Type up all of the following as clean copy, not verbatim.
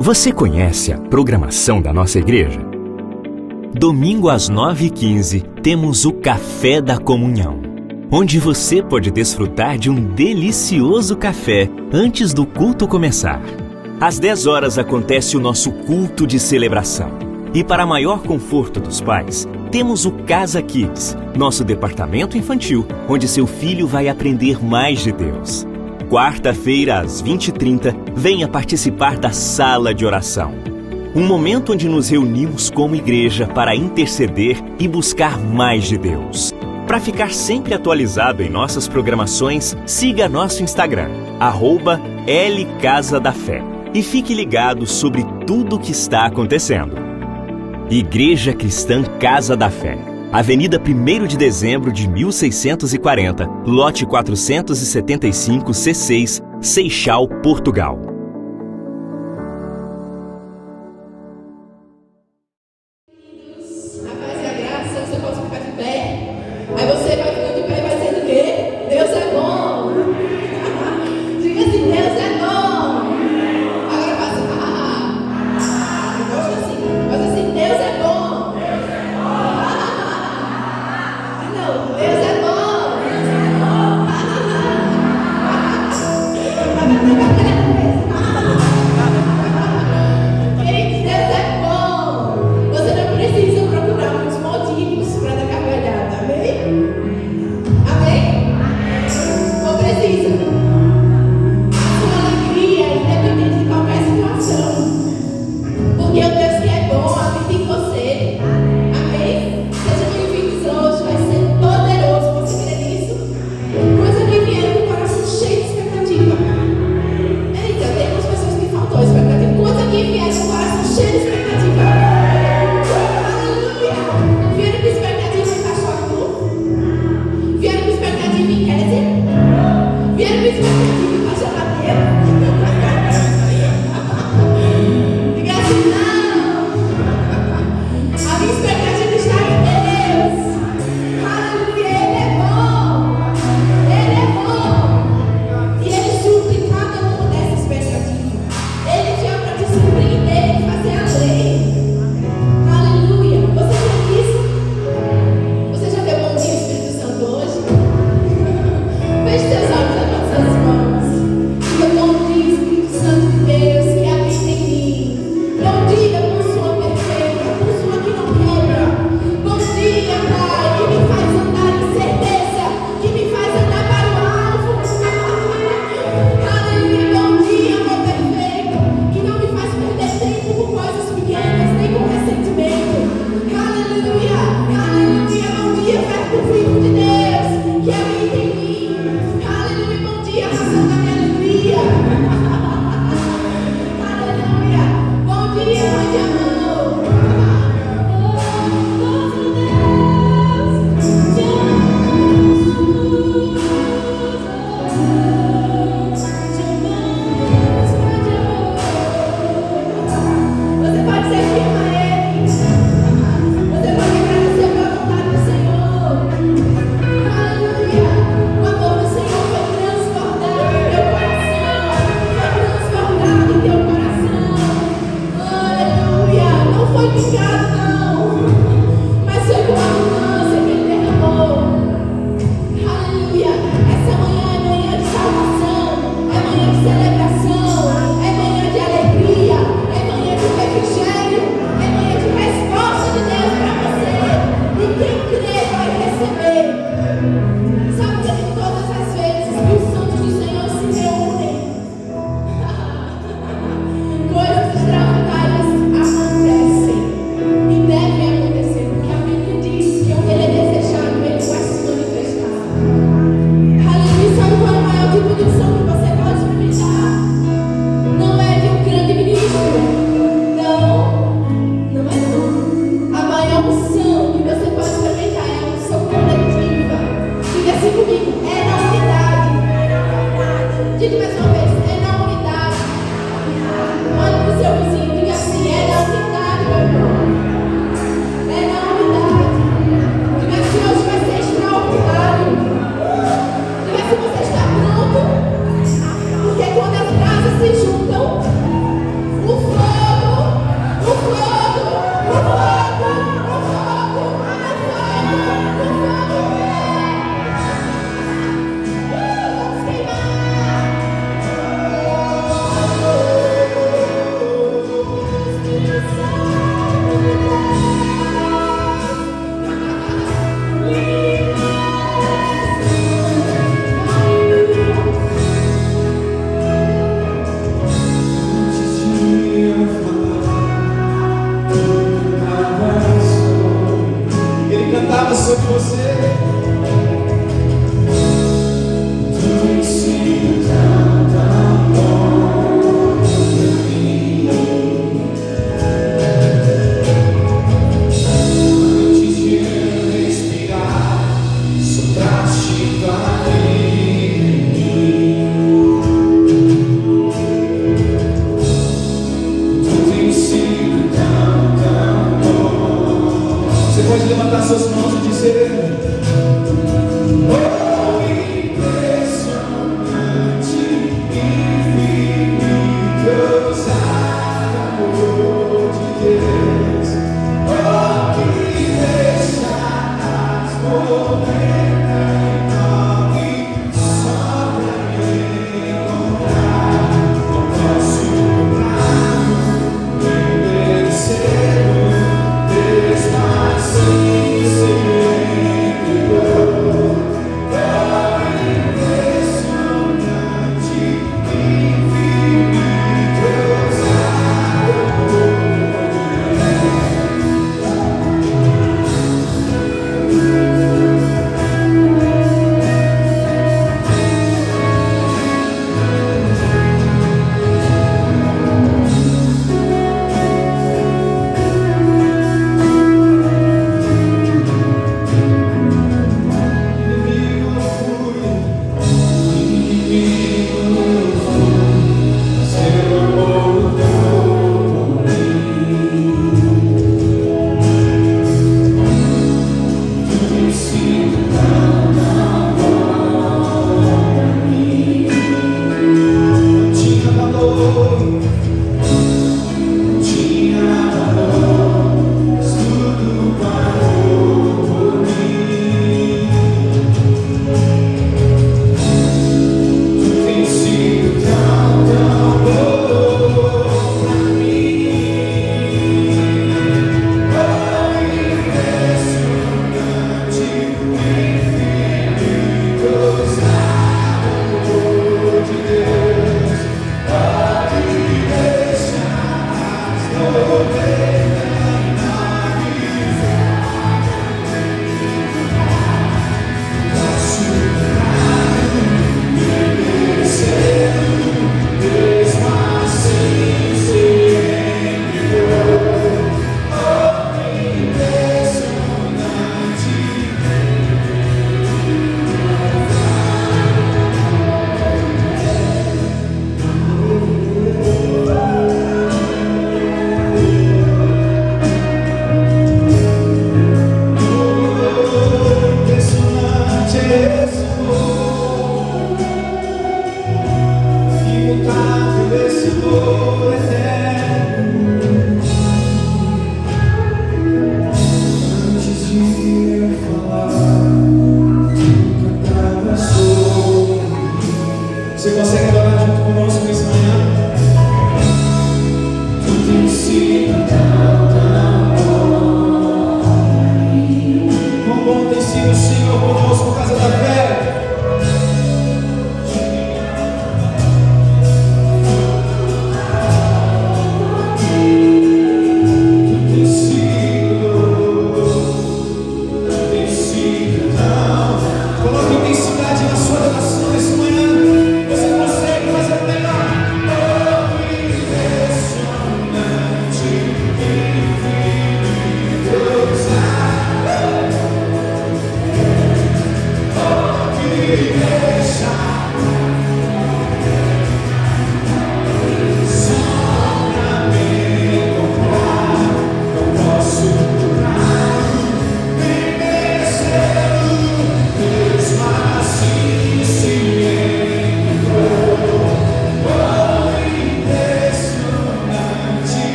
Você conhece a programação da nossa igreja? Domingo às 9h15 temos o Café da Comunhão, onde você pode desfrutar de um delicioso café antes do culto começar. Às 10 horas acontece o nosso culto de celebração. E para maior conforto dos pais, temos o Casa Kids, nosso departamento infantil, onde seu filho vai aprender mais de Deus. Quarta-feira, às 20h30, venha participar da Sala de Oração. Um momento onde nos reunimos como igreja para interceder e buscar mais de Deus. Para ficar sempre atualizado em nossas programações, siga nosso Instagram, @LCasaDaFé, e fique ligado sobre tudo o que está acontecendo. Igreja Cristã Casa da Fé, Avenida 1º de Dezembro de 1640, lote 475 C6, Seixal, Portugal. A paz e a graça, você pode ficar de pé. Aí você vai ficando de pé e vai dizendo o quê? Deus é bom. Diga assim, Deus é bom. Agora faça, eu gosto assim. Faz assim, Deus é bom. Não, Deus é bom. Queridos, Deus é bom. Você não precisa procurar muitos motivos para dar gargalhada, amém? Amém? Não precisa. Sua alegria é independente de qualquer situação. Porque o Deus que é bom habita em você. Amém? Sejam bem-vindos hoje, vai ser poderoso. Você crê nisso? Coisa que vier com o coração cheio de expectativa. Eita, tem umas pessoas que faltou expectativa. Coisa que vier com o coração cheio de expectativa. Aleluia! Vieram com expectativa em Cachoeiro? Vieram com expectativa em Kézia? Vieram com expectativa em Paixanadeira? Diga assim, não! A minha expectativa está em Deus. Aleluia! Ele é bom. Ele é bom. E Ele supre cada uma dessas expectativas. Ele veio para te surpreender e fazer além. Aleluia! Você crê nisso? Você já deu bom dia, Espírito Santo, hoje? Feche seus olhos, levante suas mãos. Diga bom dia, Espírito Santo de Deus, que habita em mim. Bom dia, sua perfeita, sua que não quebra. Bom dia, Pai, que me faz andar em certeza, que me faz andar para o alvo. Aleluia, bom dia, meu perfeito, que não me faz perder tempo com coisas pequenas, nem com ressentimento. Aleluia, aleluia, bom dia, verbo vivo de Deus, que habita em mim. Aleluia, bom dia, razão da minha alegria. Aleluia, bom dia, Pai de amor. Você pode ser firme a Ele. Você pode agradecer pela vontade do Senhor. Aleluia. O amor do Senhor foi transbordado em teu coração. Foi transbordado em teu coração. Aleluia. Não foi pingado, não. Mas foi com abundância que Ele derramou. Aleluia. Essa manhã é manhã de salvação. É manhã de celebração. É manhã de alegria. É manhã de refrigério. É manhã de resposta de Deus para você. E quem crê vai receber. Sabe que todas as vezes que os santos do Senhor se reúnem, coisas extraordinárias acontecem. E devem acontecer. Porque a Bíblia diz que onde Ele é desejado, Ele vai se manifestar. Aleluia. Sabe qual é o maior tipo de unção que você pode experimentar? Não é de um grande ministro. Não. Não é não. A maior unção que você pode experimentar é a unção coletiva. Diga assim comigo. É na unidade. Diga mais uma vez. É na unidade. Olha para o seu vizinho. Diga assim. É na unidade, meu irmão. É na unidade. Diga assim. Hoje vai ser extraordinário. Diga se você está pronto. Porque quando as brasas se juntam, o fogo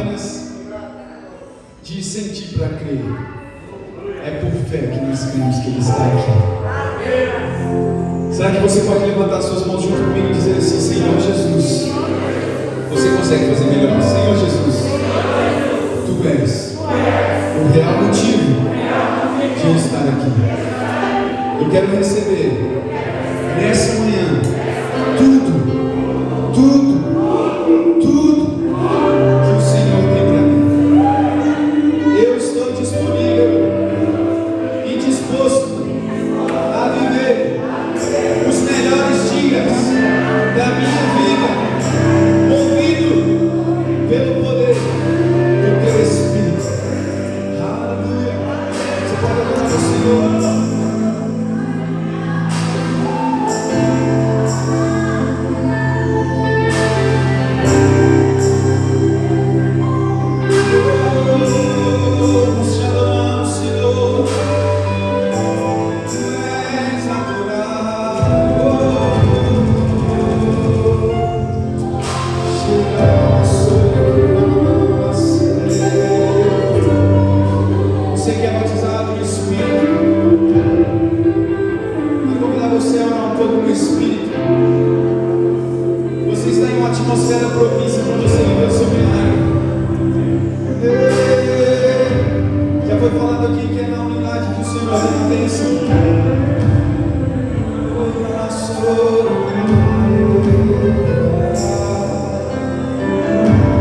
apenas de sentir para crer. É por fé que nós cremos que Ele está aqui. Será que você pode levantar suas mãos junto comigo e dizer assim: Senhor Jesus? Você consegue fazer melhor? Senhor Jesus, Tu és o real motivo de eu estar aqui. Eu quero receber nessa manhã tudo que o Senhor tem para mim. Eu estou disponível e disposto a viver os melhores dias da minha vida, movido pelo poder do Teu Espírito. Aleluia. Você pode adorar o Senhor. Você que é batizado no Espírito, vou convidar você a orar um pouco no Espírito. Você está em uma atmosfera propícia para você viver o seu milagre. Já foi falado aqui que é na unidade que o Senhor tem a bênção.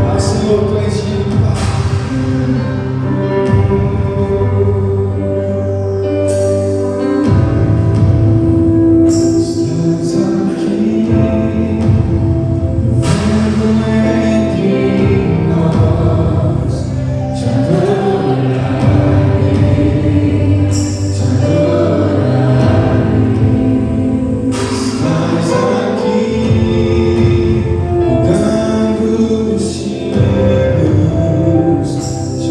Ah, Senhor, Tu és digno, Pai. Te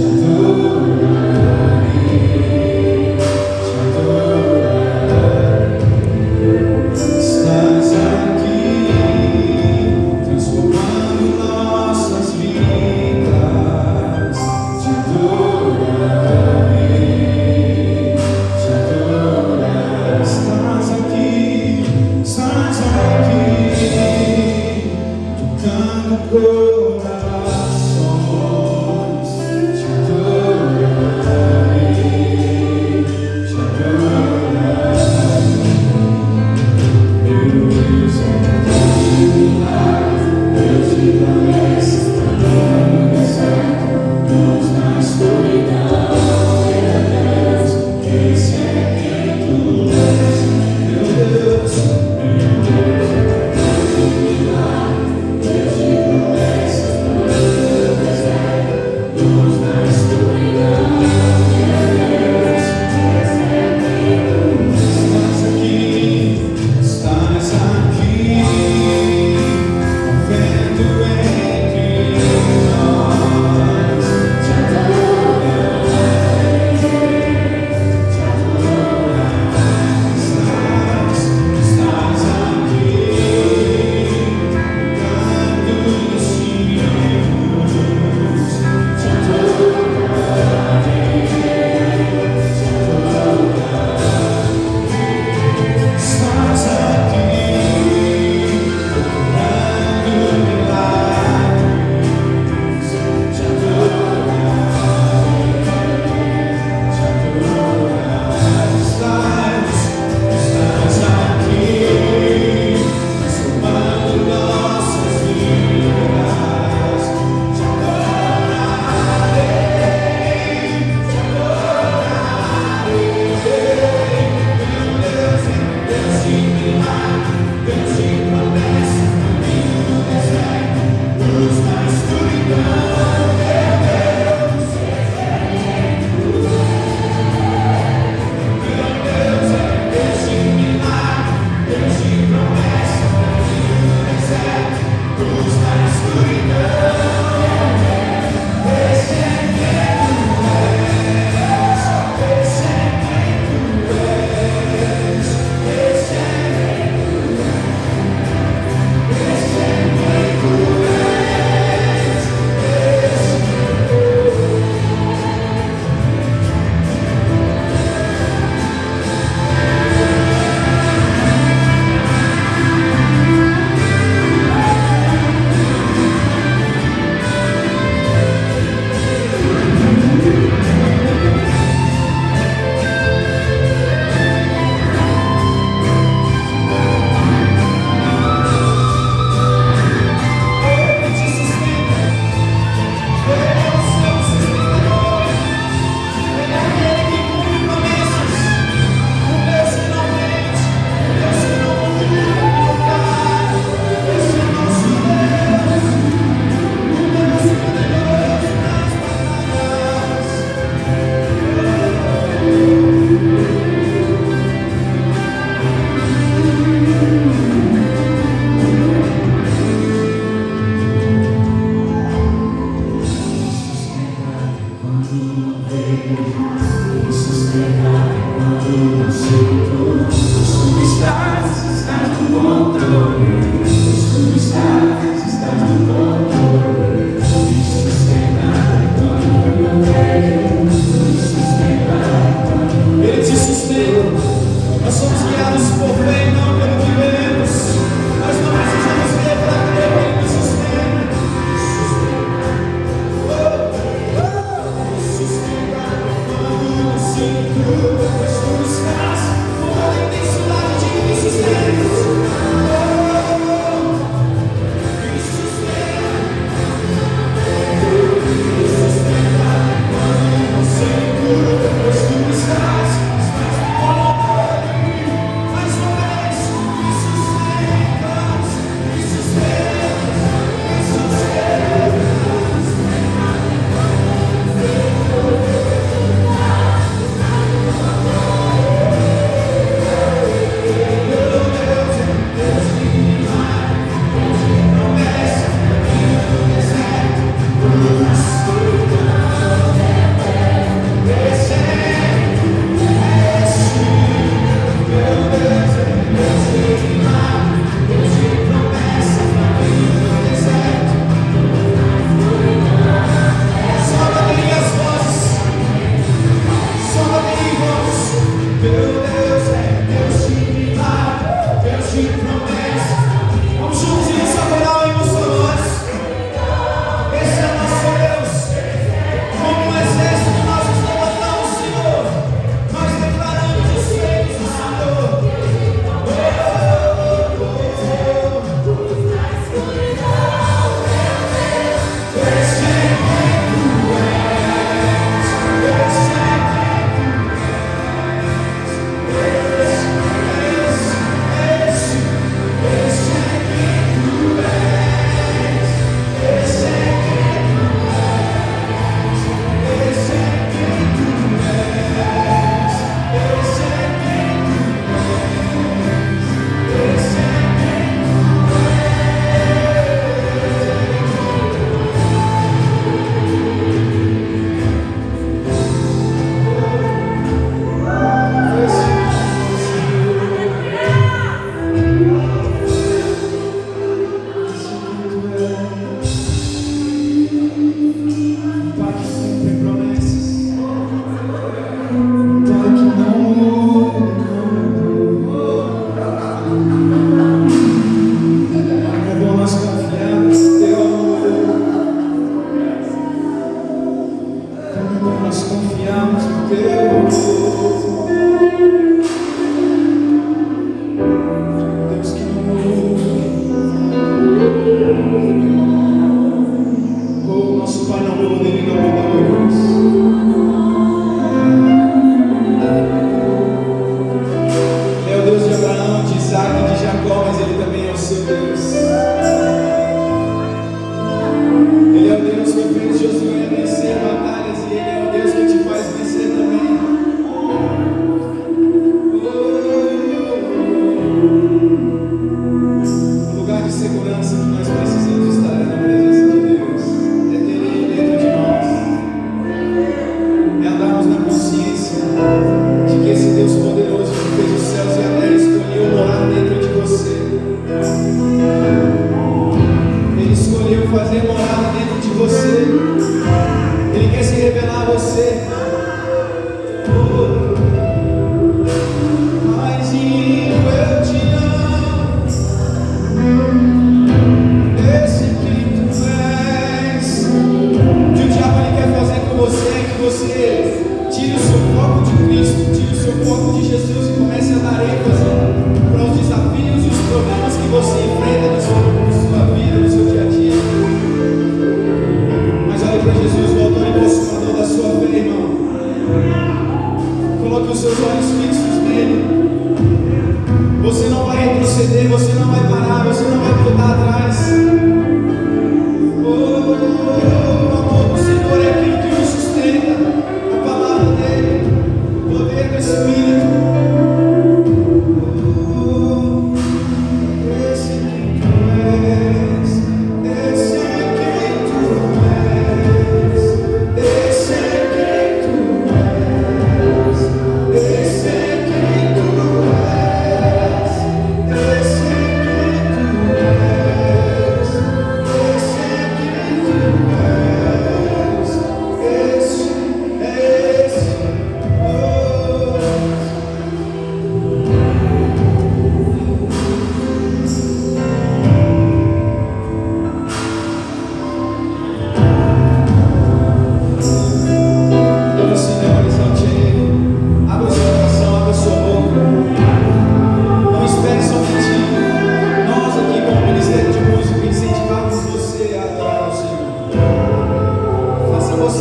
Ele te sustenta. Nós somos guiados por fé e não pelo que vemos. Nós não precisamos ver para crer que Ele nos sustenta. Sustenta quando não sinto. Mas tu estás com a intensidade de que me sustentas. Me sustenta. Me sustenta quando não sinto. Mas tu estás. Segurança que nós precisamos estar na presença de Deus. É ter Ele dentro de nós.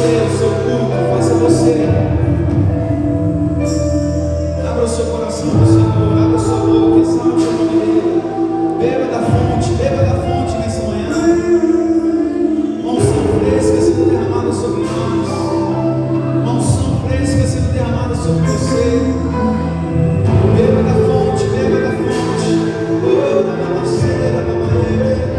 o seu culto, faça você. Abra o seu coração para o Senhor, abra a sua boca, exalte o nome dele. Beba da fonte nessa manhã. Unção fresca sendo derramada sobre nós. Unção fresca sendo derramada sobre você. Beba da fonte, beba da fonte. Oh, na mamaceira, na mamaceira.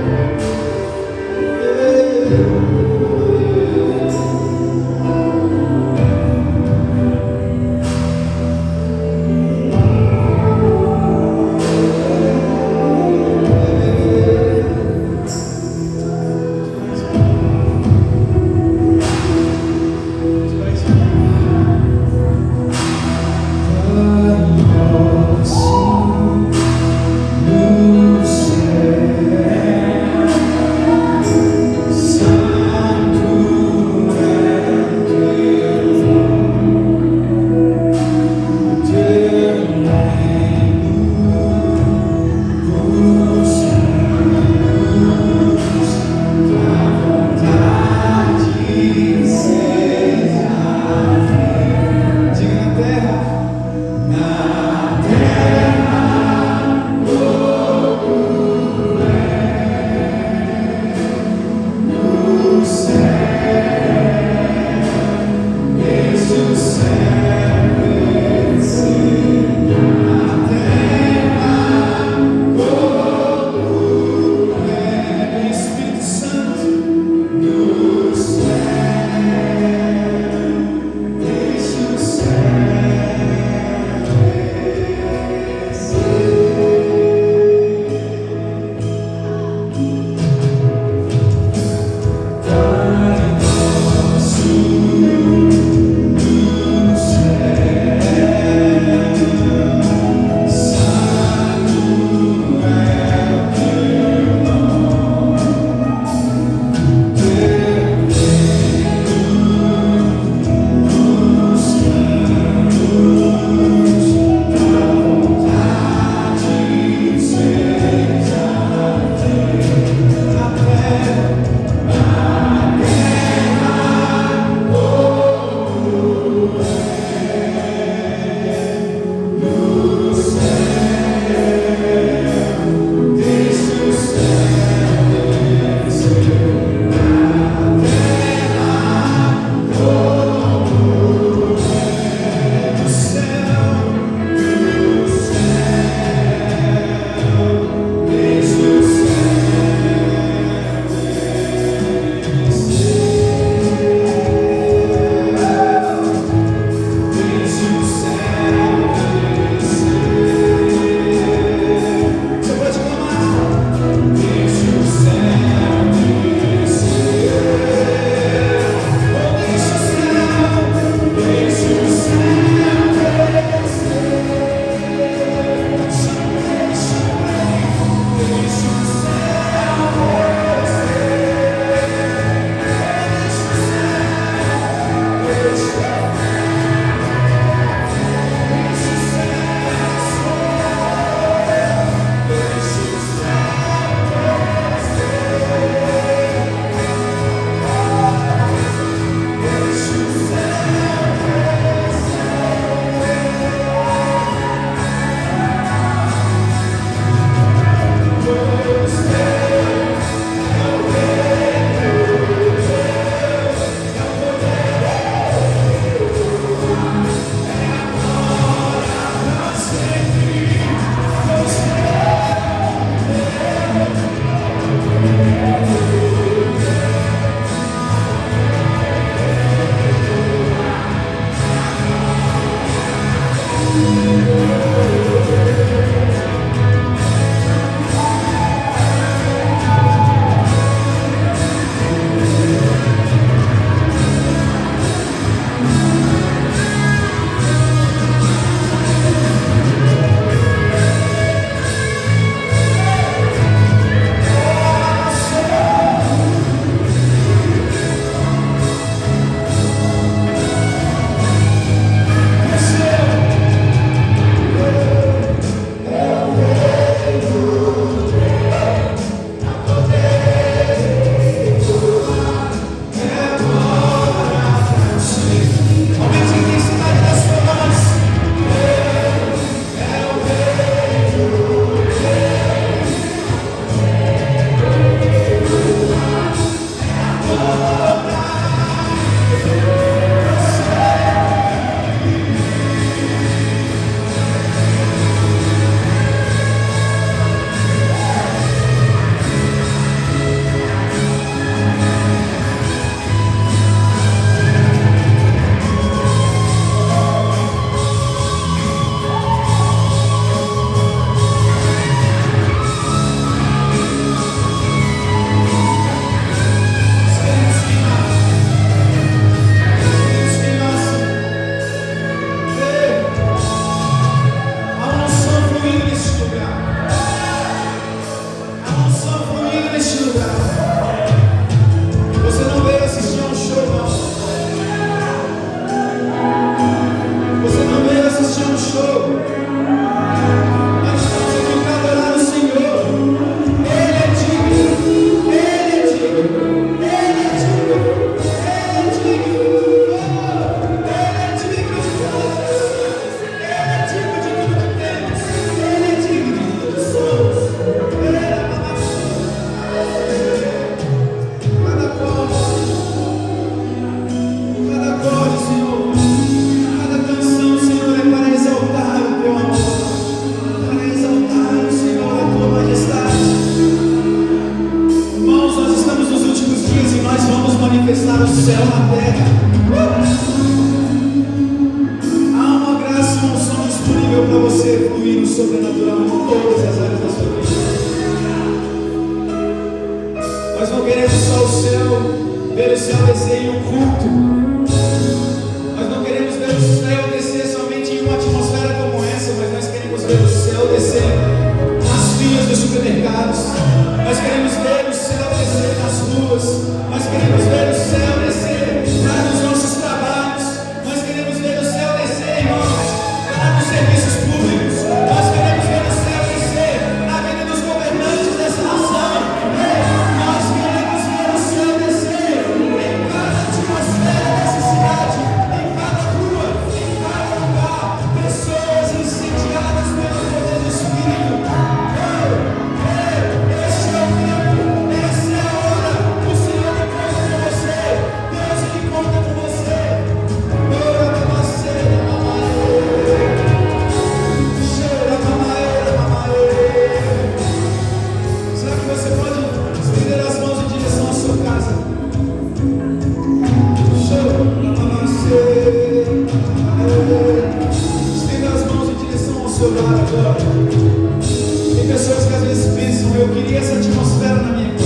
terra. Há uma graça e uma unção disponível para você fluir no sobrenatural em todas as áreas da sua vida. Nós não queremos só o céu, ver o céu descer em um culto. Nós não queremos ver o céu descer somente em uma atmosfera como essa, mas nós queremos ver o céu descer nas filas dos supermercados. Nós queremos ver o céu descer nas ruas. Nós queremos ver o céu descer nos nossos trabalhos. Nós queremos ver o céu descer, irmãos, nos serviços públicos. Nós queremos ver o céu descer na vida dos governantes dessa nação. Nós queremos ver o céu descer em cada atmosfera dessa cidade, em cada rua, em cada lugar. Pessoas incendiadas pelo poder do Espírito. Esse é o tempo, essa é a hora. O Senhor encontra com você. Deus encontra com você. Será que você pode estender as mãos em direção à sua casa? Estenda as mãos em direção ao seu lar agora. Tem pessoas que às vezes pensam: eu queria essa atmosfera na minha casa.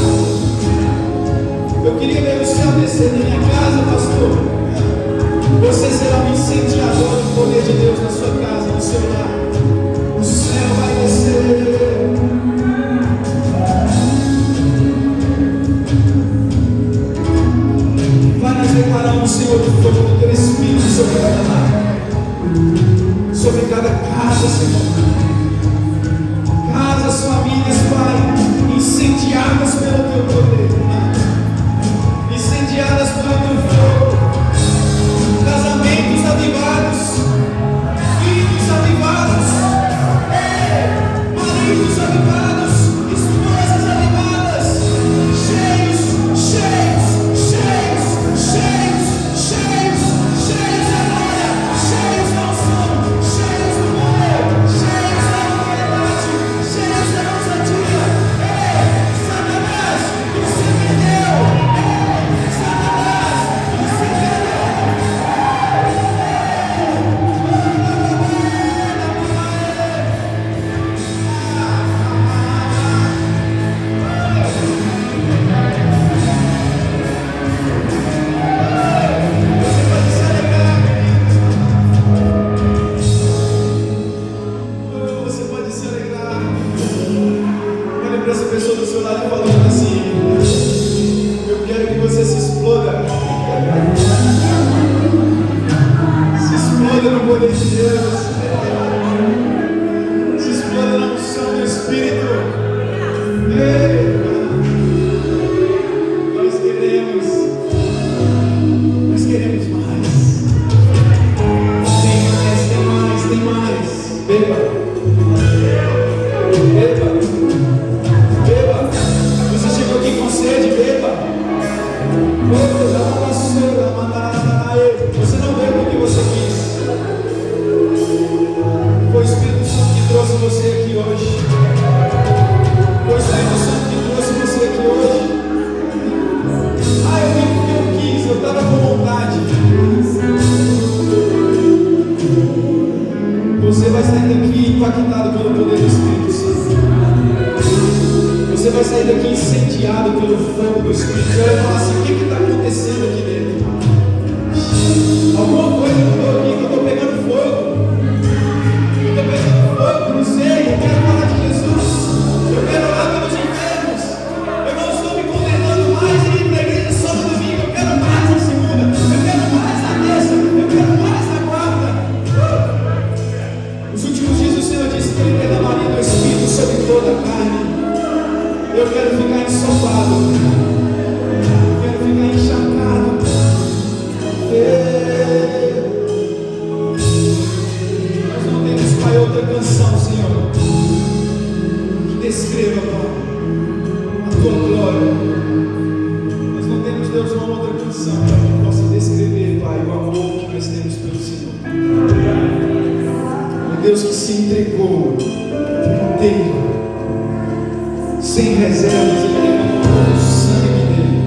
Eu queria ver o céu descer na minha casa, pastor. Você será um incendiador do poder de Deus na sua casa, no seu lar. O céu vai descer. Vai nos declarando, Senhor, do fogo do teu Espírito sobre cada lar, sobre cada casa, Senhor. Casas, famílias, Pai, incendiadas pelo teu poder, incendiadas pelo teu fogo. Casamentos avivados, filhos avivados, maridos avivados, esposas avivadas, cheios, cheios, cheios, cheios, cheios, cheios da glória, cheios da unção, cheios do poder, cheios da autoridade, cheios da ousadia. Satanás, você perdeu. Satanás, você perdeu. Você pode se alegrar. Você pode se alegrar. Olha para essa pessoa do seu lado falando assim: eu quero que você se exploda. Se exploda no poder de Deus. Se exploda na unção do Espírito. Ei, nós queremos mais. Tem mais, tem mais. Beba. Beba. Beba. Você chegou aqui com sede, beba. Você não veio porque você quis. Foi o Espírito Santo que trouxe você aqui hoje. Foi o Espírito Santo que trouxe você aqui hoje. Eu vim porque eu quis, eu estava com vontade. Você vai sair daqui impactado pelo poder do Espírito Santo. Você vai sair daqui incendiado pelo fogo do Espírito. Você vai falar assim: o que está acontecendo aqui dentro? Alguma coisa mudou aqui, que eu estou pegando fogo. Eu estou pegando fogo, não sei. Eu quero falar de Jesus. Eu quero orar pelos enfermos. Eu não estou me condenando mais em ir para a igreja só no domingo. Eu quero mais na segunda. Eu quero mais na terça. Eu quero mais na quarta. Nos últimos dias o Senhor disse que Ele derramaria do Espírito sobre toda a carne. Eu quero ficar ensopado. Eu quero ficar encharcado. Nós não temos, Pai, outra canção, Senhor, que descreva, Pai, a tua glória. Nós não temos, Deus, uma outra canção que possa descrever, Pai, o amor que nós temos pelo Senhor. O Deus que se entregou inteiro, sem reservas, Ele derramou o sangue dele.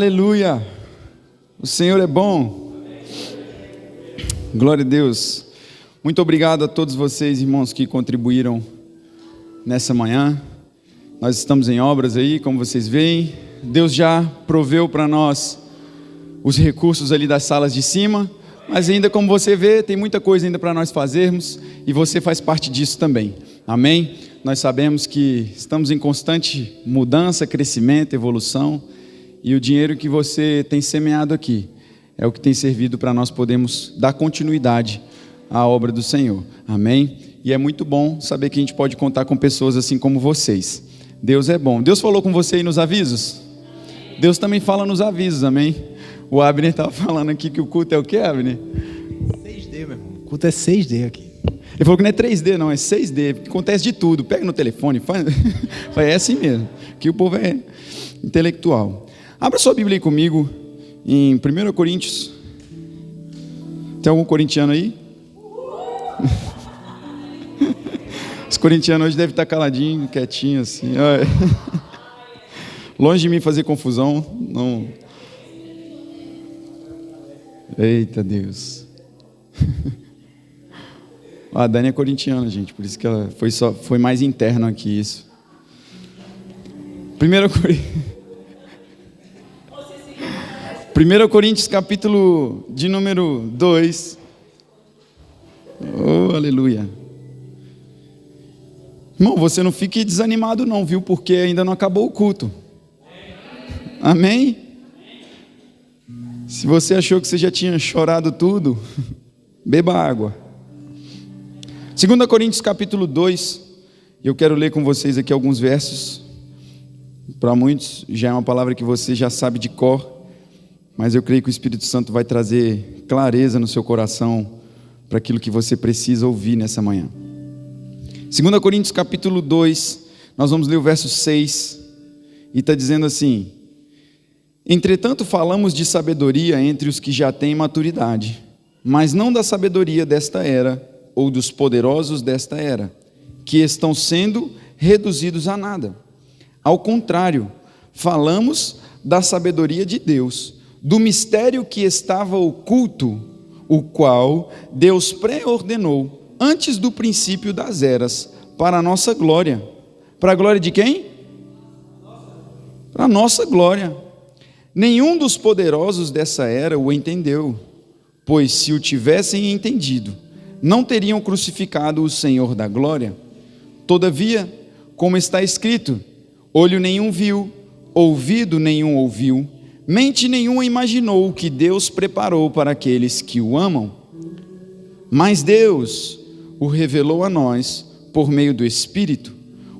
Aleluia! O Senhor é bom. Glória a Deus. Muito obrigado a todos vocês, irmãos, que contribuíram nessa manhã. Nós estamos em obras aí, como vocês veem. Deus já proveu para nós os recursos ali das salas de cima, mas ainda, como você vê, tem muita coisa ainda para nós fazermos, e você faz parte disso também. Amém? nós sabemos que estamos em constante mudança, crescimento, evolução, e o dinheiro que você tem semeado aqui é o que tem servido para nós podermos dar continuidade à obra do Senhor. Amém? E é muito bom saber que a gente pode contar com pessoas assim como vocês. Deus é bom. Deus falou com você aí nos avisos? Deus também fala nos avisos, amém? O Abner estava falando aqui que o culto é o quê, Abner? 6D, meu irmão. O culto é 6D aqui. Ele falou que não é 3D, não, é 6D. Acontece de tudo. Pega no telefone, faz. É assim mesmo. Que o povo é intelectual. Abra sua Bíblia aí comigo em 1 Coríntios. Tem algum corintiano aí? Os corintianos hoje devem estar caladinhos, quietinhos assim. Longe de mim fazer confusão. Não. Eita Deus. A Dani é corintiana, gente, por isso que ela foi mais interno aqui isso. 1 Coríntios capítulo de número 2. Oh, aleluia. Irmão, você não fique desanimado não, viu? Porque ainda não acabou o culto. Amém? Se você achou que você já tinha chorado tudo, beba água. 2 Coríntios capítulo 2, eu quero ler com vocês aqui alguns versos. Para muitos já é uma palavra que você já sabe de cor, mas eu creio que o Espírito Santo vai trazer clareza no seu coração para aquilo que você precisa ouvir nessa manhã. 2 Coríntios capítulo 2, nós vamos ler o verso 6, e está dizendo assim: entretanto falamos de sabedoria entre os que já têm maturidade, mas não da sabedoria desta era, ou dos poderosos desta era, que estão sendo reduzidos a nada. Ao contrário, falamos da sabedoria de Deus, do mistério que estava oculto, o qual Deus pré-ordenou antes do princípio das eras, para a nossa glória. Para a glória de quem? Para a nossa glória. Nenhum dos poderosos dessa era o entendeu, pois se o tivessem entendido, não teriam crucificado o Senhor da glória. Todavia, como está escrito, olho nenhum viu, ouvido nenhum ouviu, mente nenhuma imaginou o que Deus preparou para aqueles que o amam. Mas Deus o revelou a nós por meio do Espírito.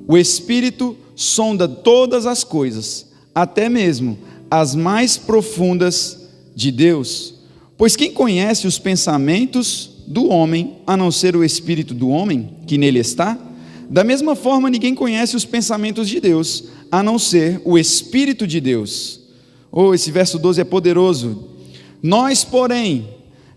O Espírito sonda todas as coisas, até mesmo as mais profundas de Deus. Pois quem conhece os pensamentos do homem, a não ser o Espírito do homem, que nele está? Da mesma forma, ninguém conhece os pensamentos de Deus, a não ser o Espírito de Deus. Oh, esse verso 12 é poderoso. Nós, porém,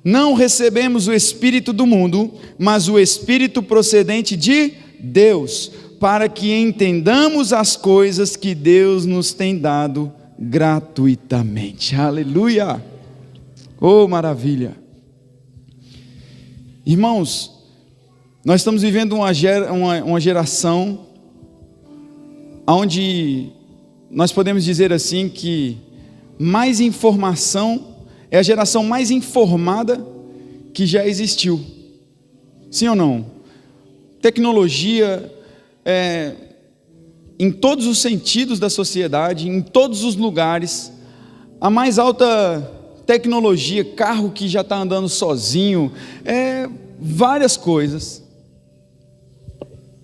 não recebemos o Espírito do mundo, mas o Espírito procedente de Deus, para que entendamos as coisas que Deus nos tem dado gratuitamente. Aleluia! Oh, maravilha! Irmãos, nós estamos vivendo uma geração onde nós podemos dizer assim que mais informação, é a geração mais informada que já existiu. Sim ou não? Tecnologia, em todos os sentidos da sociedade, em todos os lugares, a mais alta tecnologia, carro que já está andando sozinho, várias coisas.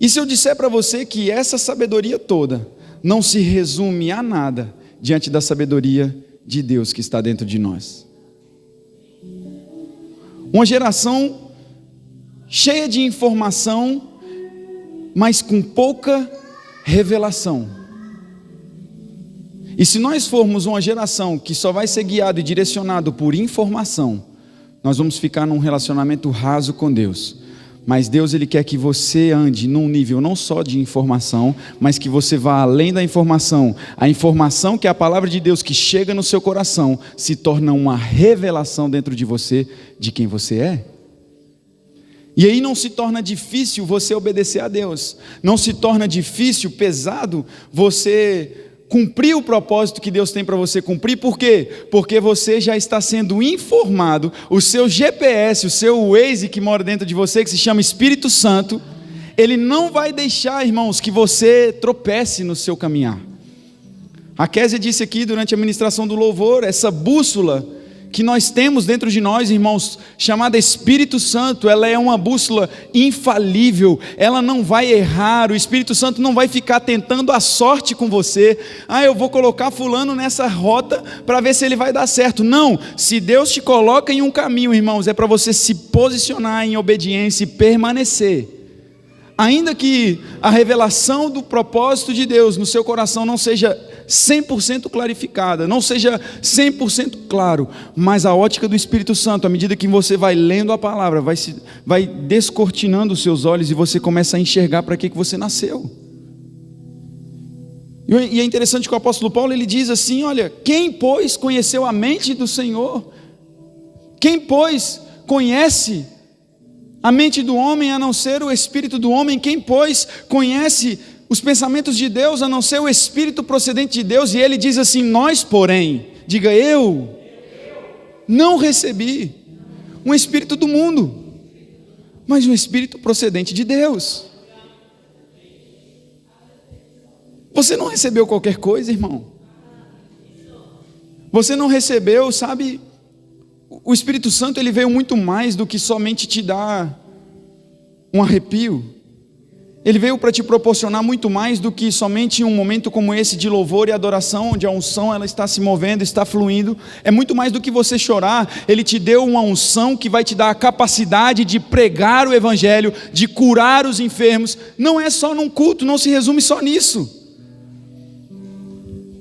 E se eu disser para você que essa sabedoria toda não se resume a nada diante da sabedoria de Deus que está dentro de nós? Uma geração cheia de informação, mas com pouca revelação. E se nós formos uma geração que só vai ser guiado e direcionado por informação, nós vamos ficar num relacionamento raso com Deus. Mas Deus, Ele quer que você ande num nível não só de informação, mas que você vá além da informação. A informação que é a palavra de Deus que chega no seu coração, se torna uma revelação dentro de você de quem você é. E aí não se torna difícil você obedecer a Deus. Não se torna difícil, pesado, você cumprir o propósito que Deus tem para você cumprir. Por quê? Porque você já está sendo informado. O seu GPS, o seu Waze que mora dentro de você, que se chama Espírito Santo, Ele não vai deixar, irmãos, que você tropece no seu caminhar. A Kézia disse aqui durante a ministração do louvor, essa bússola que nós temos dentro de nós, irmãos, chamada Espírito Santo, ela é uma bússola infalível, ela não vai errar, o Espírito Santo não vai ficar tentando a sorte com você, eu vou colocar fulano nessa rota para ver se ele vai dar certo. Não, se Deus te coloca em um caminho, irmãos, é para você se posicionar em obediência e permanecer. Ainda que a revelação do propósito de Deus no seu coração não seja 100% clarificada, não seja 100% claro, mas a ótica do Espírito Santo, à medida que você vai lendo a palavra, vai descortinando os seus olhos e você começa a enxergar para que você nasceu. E é interessante que o apóstolo Paulo, ele diz assim, olha, quem pois conheceu a mente do Senhor? Quem pois conhece a mente do homem a não ser o espírito do homem? Quem pois conhece os pensamentos de Deus a não ser o espírito procedente de Deus? E ele diz assim, nós porém, diga eu não recebi um espírito do mundo, mas um espírito procedente de Deus. Você não recebeu qualquer coisa, irmão. Você não recebeu, sabe, o Espírito Santo, ele veio muito mais do que somente te dar um arrepio. Ele veio para te proporcionar muito mais do que somente um momento como esse de louvor e adoração, onde a unção ela está se movendo, está fluindo. É muito mais do que você chorar. Ele te deu uma unção que vai te dar a capacidade de pregar o Evangelho, de curar os enfermos. Não é só num culto, não se resume só nisso.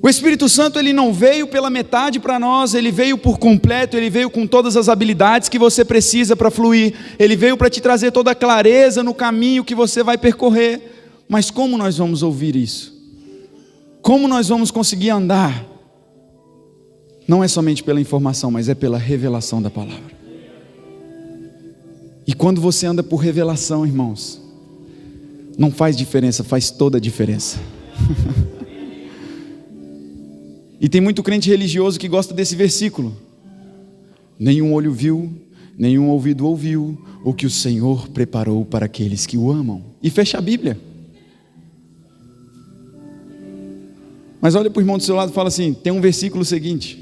O Espírito Santo, ele não veio pela metade para nós, ele veio por completo, ele veio com todas as habilidades que você precisa para fluir, ele veio para te trazer toda a clareza no caminho que você vai percorrer. Mas como nós vamos ouvir isso? Como nós vamos conseguir andar? Não é somente pela informação, mas é pela revelação da palavra. E quando você anda por revelação, irmãos, não faz diferença, faz toda a diferença. E tem muito crente religioso que gosta desse versículo. Nenhum olho viu, nenhum ouvido ouviu o que o Senhor preparou para aqueles que o amam. E fecha a Bíblia. Mas olha para o irmão do seu lado e fala assim, tem um versículo seguinte.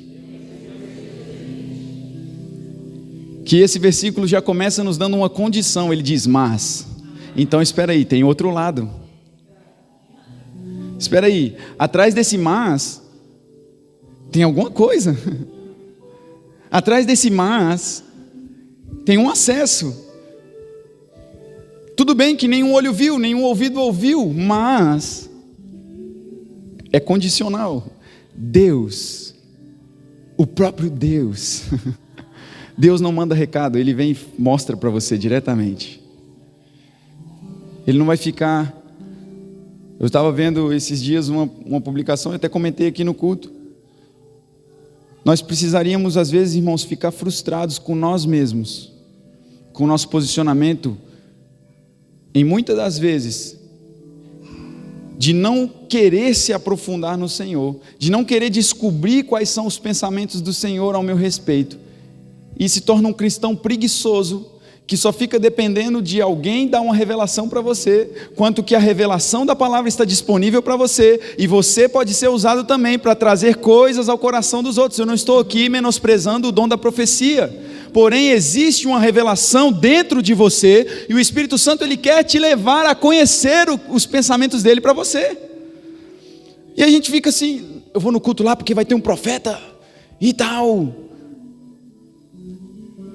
Que esse versículo já começa nos dando uma condição. Ele diz, mas. Então espera aí, tem outro lado. Espera aí, atrás desse mas tem alguma coisa. Atrás desse mas tem um acesso. Tudo bem que nenhum olho viu, nenhum ouvido ouviu, mas é condicional. Deus, o próprio Deus, Deus não manda recado, Ele vem e mostra para você diretamente. Ele não vai ficar. Eu estava vendo esses dias uma publicação, eu até comentei aqui no culto. Nós precisaríamos, às vezes, irmãos, ficar frustrados com nós mesmos, com o nosso posicionamento, em muitas das vezes, de não querer se aprofundar no Senhor, de não querer descobrir quais são os pensamentos do Senhor ao meu respeito, e se torna um cristão preguiçoso, que só fica dependendo de alguém dar uma revelação para você, quanto que a revelação da palavra está disponível para você, e você pode ser usado também para trazer coisas ao coração dos outros. Eu não estou aqui menosprezando o dom da profecia, porém existe uma revelação dentro de você, e o Espírito Santo, ele quer te levar a conhecer os pensamentos dele para você. E a gente fica assim, eu vou no culto lá porque vai ter um profeta e tal.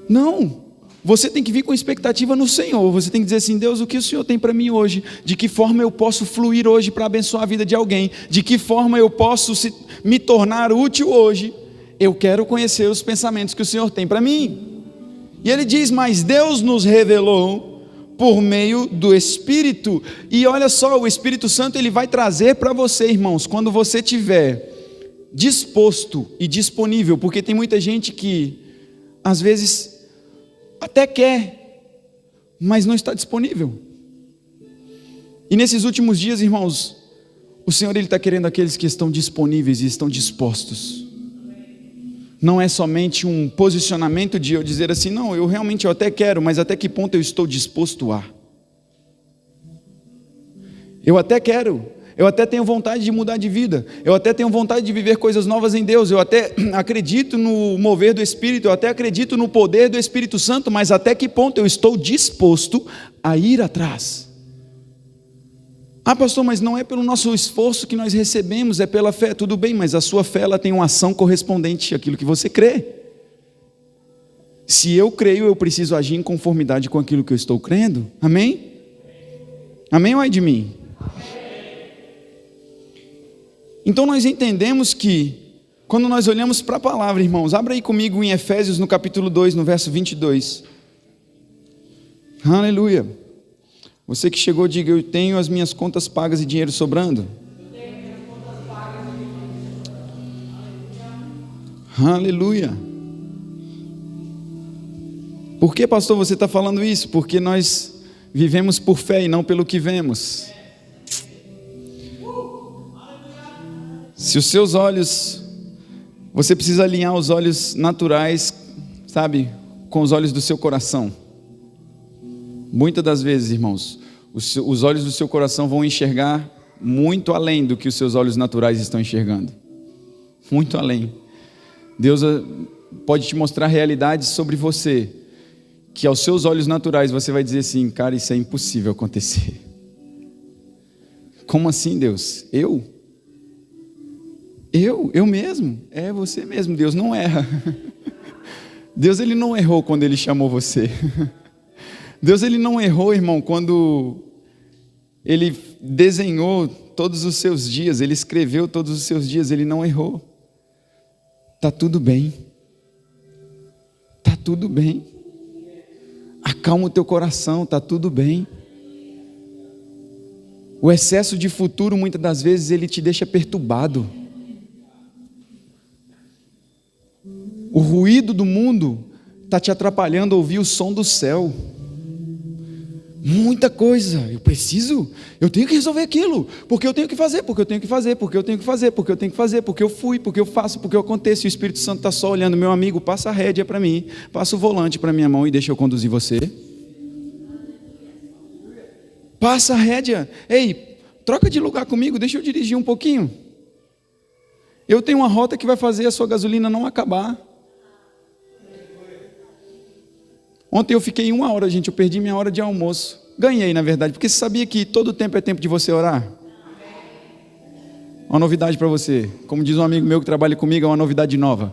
Não. Você tem que vir com expectativa no Senhor. Você tem que dizer assim, Deus, o que o Senhor tem para mim hoje? De que forma eu posso fluir hoje para abençoar a vida de alguém? De que forma eu posso me tornar útil hoje? Eu quero conhecer os pensamentos que o Senhor tem para mim. E ele diz, mas Deus nos revelou por meio do Espírito. E olha só, o Espírito Santo, ele vai trazer para você, irmãos, quando você estiver disposto e disponível, porque tem muita gente que, às vezes, até quer, mas não está disponível. E nesses últimos dias, irmãos, o Senhor, ele está querendo aqueles que estão disponíveis e estão dispostos. Não é somente um posicionamento de eu dizer assim, não, eu até quero, mas até que ponto eu estou disposto a? Eu até quero, eu até tenho vontade de mudar de vida, eu até tenho vontade de viver coisas novas em Deus, eu até acredito no mover do Espírito, eu até acredito no poder do Espírito Santo, mas até que ponto eu estou disposto a ir atrás? Ah, pastor, mas não é pelo nosso esforço que nós recebemos, é pela fé. Tudo bem, mas a sua fé ela tem uma ação correspondente àquilo que você crê. Se eu creio, eu preciso agir em conformidade com aquilo que eu estou crendo. Amém? Amém ou é de mim? Então nós entendemos que, quando nós olhamos para a palavra, irmãos, abra aí comigo em Efésios no capítulo 2, no verso 22. Aleluia. Você que chegou, diga: eu tenho as minhas contas pagas e dinheiro sobrando. Aleluia. Por que, pastor, você está falando isso? Porque nós vivemos por fé e não pelo que vemos. Se os seus olhos, você precisa alinhar os olhos naturais, sabe, com os olhos do seu coração. Muitas das vezes, irmãos, os olhos do seu coração vão enxergar muito além do que os seus olhos naturais estão enxergando. Muito além. Deus pode te mostrar realidades sobre você, que aos seus olhos naturais você vai dizer assim: cara, isso é impossível acontecer. Como assim, Deus? Eu mesmo? É você mesmo. Deus não erra. Deus ele não errou quando ele chamou você. Deus ele não errou, irmão, quando ele desenhou todos os seus dias, ele escreveu todos os seus dias, ele não errou. Tá tudo bem. Tá tudo bem. Acalma o teu coração, tá tudo bem. O excesso de futuro muitas das vezes ele te deixa perturbado. O ruído do mundo está te atrapalhando a ouvir o som do céu. Muita coisa, eu tenho que resolver aquilo, porque eu tenho que fazer, porque eu tenho que fazer, porque eu tenho que fazer, porque eu tenho que fazer, porque eu fui, porque eu faço, porque eu aconteço. E o Espírito Santo está só olhando: meu amigo, passa a rédea para mim, passa o volante para minha mão e deixa eu conduzir você. Passa a rédea, ei, troca de lugar comigo, deixa eu dirigir um pouquinho. Eu tenho uma rota que vai fazer a sua gasolina não acabar. Ontem eu fiquei 1 hora, gente, eu perdi minha hora de almoço. Ganhei, na verdade, porque você sabia que todo tempo é tempo de você orar? Uma novidade para você. Como diz um amigo meu que trabalha comigo, é uma novidade nova.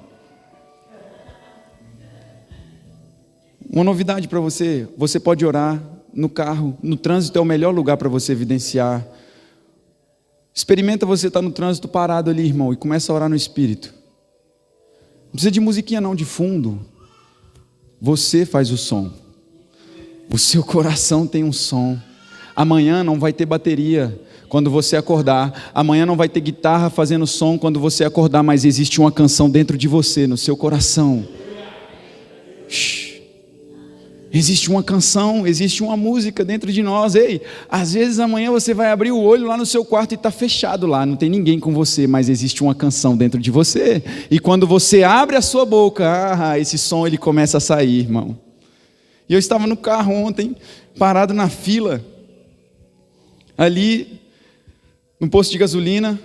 Uma novidade para você. Você pode orar no carro, no trânsito é o melhor lugar para você evidenciar. Experimenta você estar no trânsito parado ali, irmão, e começa a orar no Espírito. Não precisa de musiquinha não, de fundo. Você faz o som. O seu coração tem um som. Amanhã não vai ter bateria quando você acordar. Amanhã não vai ter guitarra fazendo som quando você acordar, mas existe uma canção dentro de você, no seu coração. Shhh. Existe uma canção, existe uma música dentro de nós. Ei, às vezes amanhã você vai abrir o olho lá no seu quarto e está fechado lá, não tem ninguém com você, mas existe uma canção dentro de você. E quando você abre a sua boca, esse som ele começa a sair, irmão. E eu estava no carro ontem, parado na fila, ali no posto de gasolina,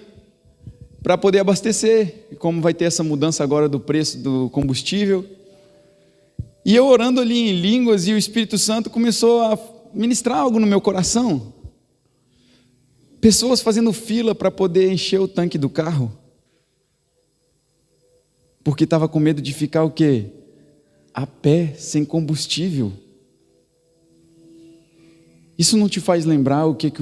para poder abastecer. E como vai ter essa mudança agora do preço do combustível, e eu orando ali em línguas, e o Espírito Santo começou a ministrar algo no meu coração. Pessoas fazendo fila para poder encher o tanque do carro, porque estava com medo de ficar o quê? A pé, sem combustível. Isso não te faz lembrar o que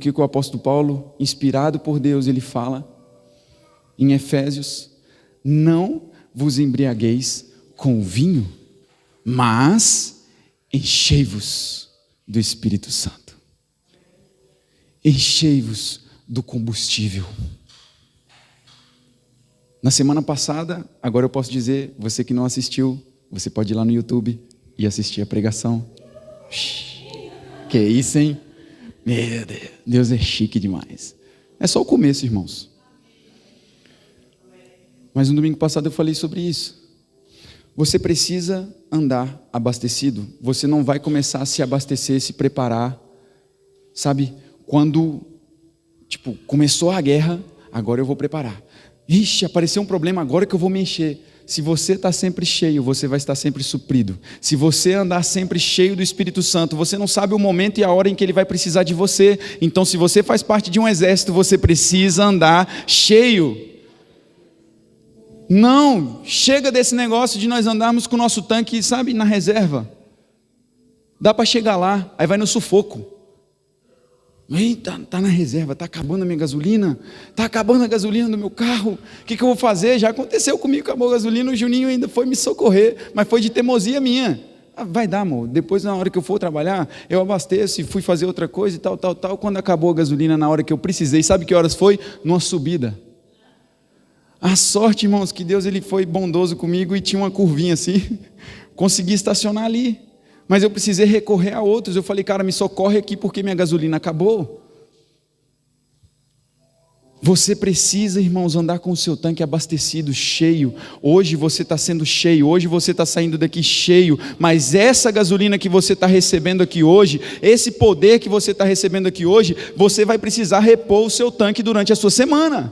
o apóstolo Paulo, inspirado por Deus, ele fala em Efésios? Não vos embriagueis com o vinho, mas enchei-vos do Espírito Santo. Enchei-vos do combustível. Na semana passada, agora eu posso dizer, você que não assistiu, você pode ir lá no YouTube e assistir a pregação. Que isso, hein? Meu Deus, Deus é chique demais. É só o começo, irmãos. Mas no domingo passado eu falei sobre isso. Você precisa andar abastecido. Você não vai começar a se abastecer, se preparar, sabe, quando Tipo, começou a guerra, agora eu vou preparar. Ixi, apareceu um problema, agora que eu vou me encher. Se você está sempre cheio, você vai estar sempre suprido. Se você andar sempre cheio do Espírito Santo, você não sabe o momento e a hora em que Ele vai precisar de você. Então, se você faz parte de um exército, você precisa andar cheio. Não, chega desse negócio de nós andarmos com o nosso tanque, sabe, na reserva. Dá para chegar lá, aí vai no sufoco. Eita, tá na reserva, tá acabando a minha gasolina, tá acabando a gasolina do meu carro, o que eu vou fazer? Já aconteceu comigo, acabou a gasolina, o Juninho ainda foi me socorrer, mas foi de teimosia minha. Vai dar, amor, depois na hora que eu for trabalhar, eu abasteço e fui fazer outra coisa e tal, quando acabou a gasolina na hora que eu precisei, sabe que horas foi? Numa subida. A sorte, irmãos, que Deus ele foi bondoso comigo e tinha uma curvinha assim, consegui estacionar ali. Mas eu precisei recorrer a outros. Eu falei, cara, me socorre aqui porque minha gasolina acabou. Você precisa, irmãos, andar com o seu tanque abastecido, cheio. Hoje você está sendo cheio, hoje você está saindo daqui cheio. Mas essa gasolina que você está recebendo aqui hoje, esse poder que você está recebendo aqui hoje, você vai precisar repor o seu tanque durante a sua semana.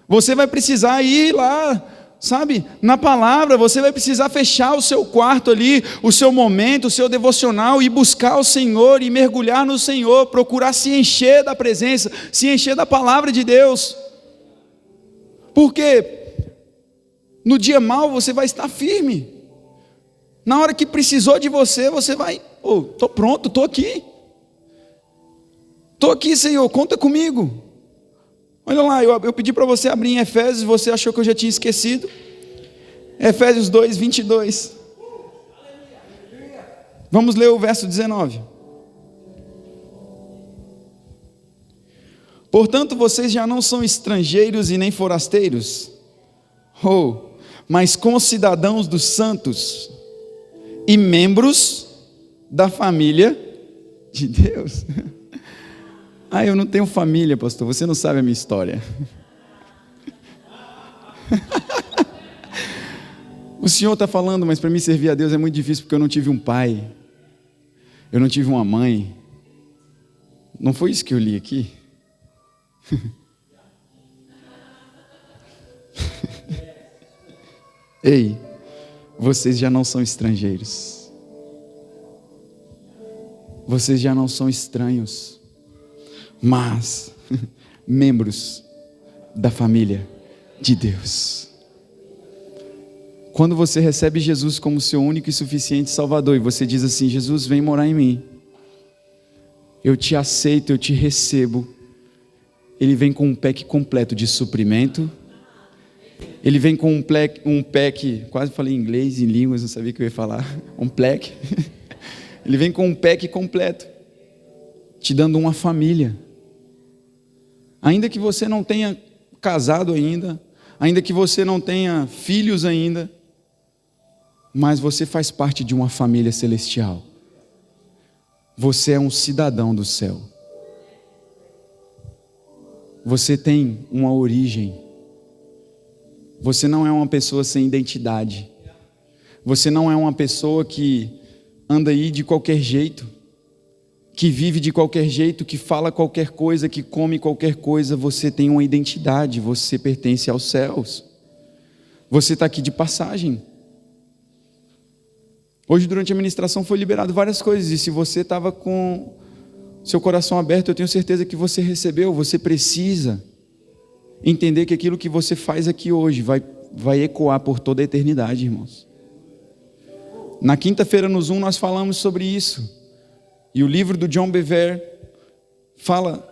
Você vai precisar ir lá, sabe, na palavra, você vai precisar fechar o seu quarto ali, o seu momento, o seu devocional, e buscar o Senhor, e mergulhar no Senhor, procurar se encher da presença, se encher da palavra de Deus, porque no dia mau você vai estar firme, na hora que precisou de você, você vai, estou pronto, estou aqui, Senhor, conta comigo. Olha lá, eu pedi para você abrir em Efésios, você achou que eu já tinha esquecido. Efésios 2, 22. Vamos ler o verso 19. Portanto, vocês já não são estrangeiros e nem forasteiros, mas concidadãos dos santos e membros da família de Deus. Eu não tenho família, pastor, você não sabe a minha história. O Senhor está falando, mas para mim servir a Deus é muito difícil, porque eu não tive um pai, eu não tive uma mãe. Não foi isso que eu li aqui? Ei, vocês já não são estrangeiros, vocês já não são estranhos, mas membros da família de Deus. Quando você recebe Jesus como seu único e suficiente Salvador, e você diz assim, Jesus, vem morar em mim, eu te aceito, eu te recebo, Ele vem com um pack completo de suprimento, Ele vem com um pack, quase falei inglês, em línguas, não sabia o que eu ia falar, um pack, Ele vem com um pack completo, te dando uma família. Ainda que você não tenha casado ainda, ainda que você não tenha filhos ainda, mas você faz parte de uma família celestial. Você é um cidadão do céu. Você tem uma origem. Você não é uma pessoa sem identidade. Você não é uma pessoa que anda aí de qualquer jeito, que vive de qualquer jeito, que fala qualquer coisa, que come qualquer coisa. Você tem uma identidade, você pertence aos céus. Você está aqui de passagem. Hoje, durante a ministração, foi liberado várias coisas, e se você estava com seu coração aberto, eu tenho certeza que você recebeu. Você precisa entender que aquilo que você faz aqui hoje vai ecoar por toda a eternidade, irmãos. Na quinta-feira, no Zoom, nós falamos sobre isso. E o livro do John Bevere fala,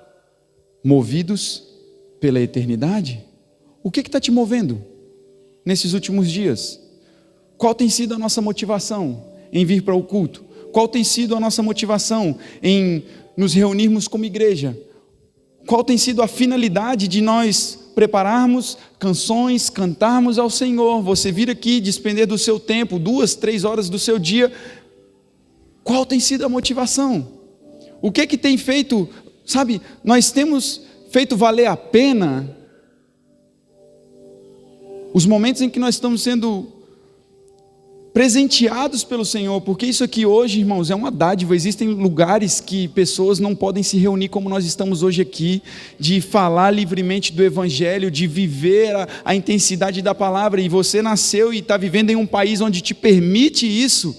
movidos pela eternidade. O que está te movendo nesses últimos dias? Qual tem sido a nossa motivação em vir para o culto? Qual tem sido a nossa motivação em nos reunirmos como igreja? Qual tem sido a finalidade de nós prepararmos canções, cantarmos ao Senhor? Você vir aqui, despender do seu tempo, 2, 3 horas do seu dia. Qual tem sido a motivação? O que tem feito, sabe, nós temos feito valer a pena os momentos em que nós estamos sendo presenteados pelo Senhor, porque isso aqui hoje, irmãos, é uma dádiva. Existem lugares que pessoas não podem se reunir como nós estamos hoje aqui, de falar livremente do Evangelho, de viver a intensidade da palavra, e você nasceu e está vivendo em um país onde te permite isso,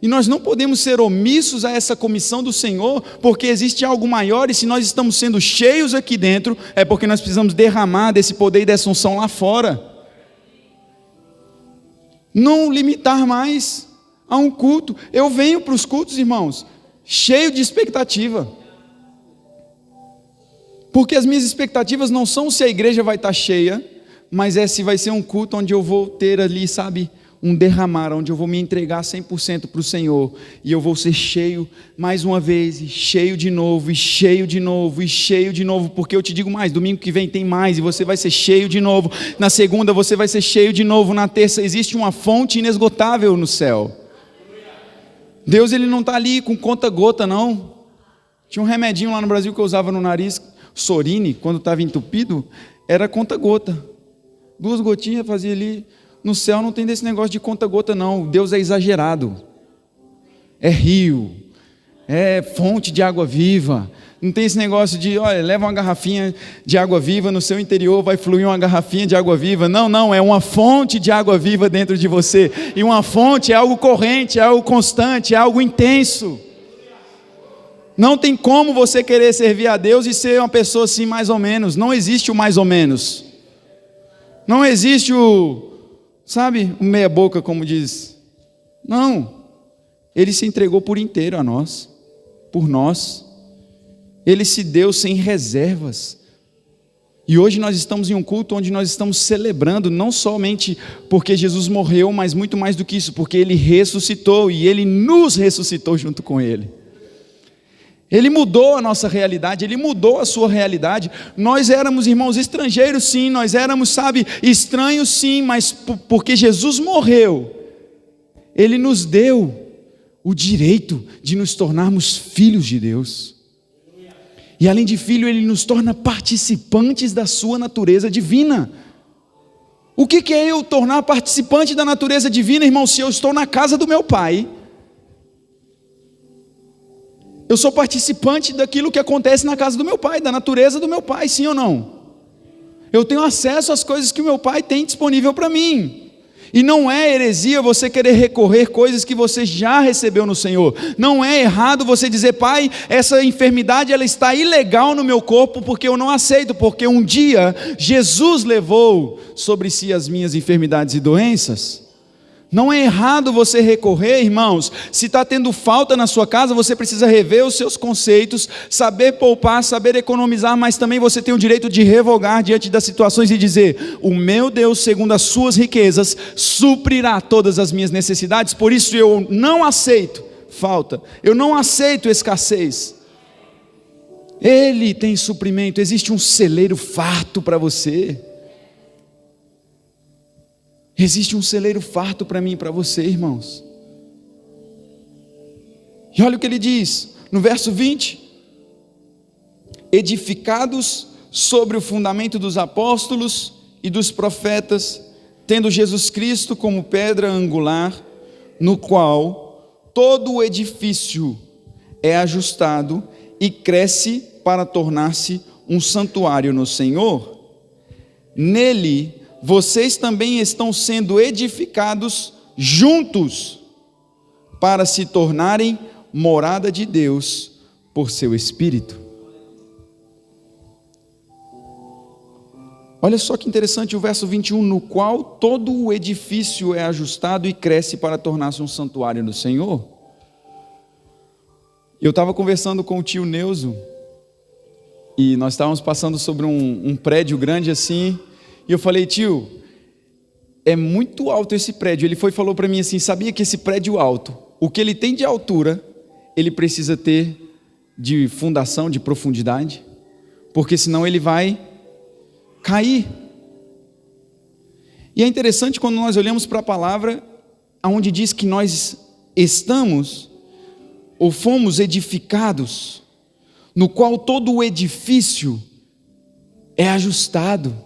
e nós não podemos ser omissos a essa comissão do Senhor, porque existe algo maior, e se nós estamos sendo cheios aqui dentro, é porque nós precisamos derramar desse poder e dessa unção lá fora. Não limitar mais a um culto. Eu venho para os cultos, irmãos, cheio de expectativa, porque as minhas expectativas não são se a igreja vai estar cheia, mas é se vai ser um culto onde eu vou ter ali, sabe, um derramar, onde eu vou me entregar 100% para o Senhor, e eu vou ser cheio mais uma vez, e cheio de novo, e cheio de novo, e cheio de novo, porque eu te digo mais, domingo que vem tem mais, e você vai ser cheio de novo, na segunda você vai ser cheio de novo, na terça existe uma fonte inesgotável no céu. Deus, ele não está ali com conta-gota, não. Tinha um remedinho lá no Brasil que eu usava no nariz, Sorine, quando estava entupido, era conta-gota, 2 gotinhas fazia ali. No céu não tem desse negócio de conta-gota, não. Deus é exagerado, é rio, é fonte de água viva. Não tem esse negócio de, olha, leva uma garrafinha de água viva, no seu interior vai fluir uma garrafinha de água viva. Não, não, é uma fonte de água viva dentro de você. E uma fonte é algo corrente, é algo constante, é algo intenso. Não tem como você querer servir a Deus e ser uma pessoa assim mais ou menos. Não existe o mais ou menos. Não existe o, sabe, o meia boca, como diz. Não. Ele se entregou por inteiro a nós, por nós. Ele se deu sem reservas. E hoje nós estamos em um culto onde nós estamos celebrando, não somente porque Jesus morreu, mas muito mais do que isso, porque Ele ressuscitou e Ele nos ressuscitou junto com Ele. Ele mudou a nossa realidade, Ele mudou a sua realidade. Nós éramos, irmãos, estrangeiros sim, nós éramos, sabe, estranhos sim, mas porque Jesus morreu, Ele nos deu o direito de nos tornarmos filhos de Deus. E além de filho, Ele nos torna participantes da sua natureza divina. O que é eu tornar participante da natureza divina, irmão? Se eu estou na casa do meu Pai, eu sou participante daquilo que acontece na casa do meu Pai, da natureza do meu Pai, sim ou não? Eu tenho acesso às coisas que o meu Pai tem disponível para mim. E não é heresia você querer recorrer coisas que você já recebeu no Senhor. Não é errado você dizer, Pai, essa enfermidade ela está ilegal no meu corpo porque eu não aceito, porque um dia Jesus levou sobre si as minhas enfermidades e doenças. Não é errado você recorrer, irmãos. Se está tendo falta na sua casa, você precisa rever os seus conceitos, saber poupar, saber economizar, mas também você tem o direito de revogar diante das situações e dizer, o meu Deus, segundo as suas riquezas, suprirá todas as minhas necessidades, por isso eu não aceito falta, eu não aceito escassez. Ele tem suprimento, existe um celeiro farto para você. Existe um celeiro farto para mim e para você, irmãos. E olha o que ele diz, no verso 20. Edificados sobre o fundamento dos apóstolos e dos profetas, tendo Jesus Cristo como pedra angular, no qual todo o edifício é ajustado e cresce para tornar-se um santuário no Senhor. Nele vocês também estão sendo edificados juntos para se tornarem morada de Deus por seu Espírito. Olha só que interessante o verso 21, no qual todo o edifício é ajustado e cresce para tornar-se um santuário no Senhor. Eu estava conversando com o tio Neuso e nós estávamos passando sobre um prédio grande assim. E eu falei, tio, é muito alto esse prédio. Ele falou para mim assim, sabia que esse prédio alto, o que ele tem de altura, ele precisa ter de fundação, de profundidade, porque senão ele vai cair. E é interessante quando nós olhamos para a palavra, onde diz que nós estamos, ou fomos edificados, no qual todo o edifício é ajustado,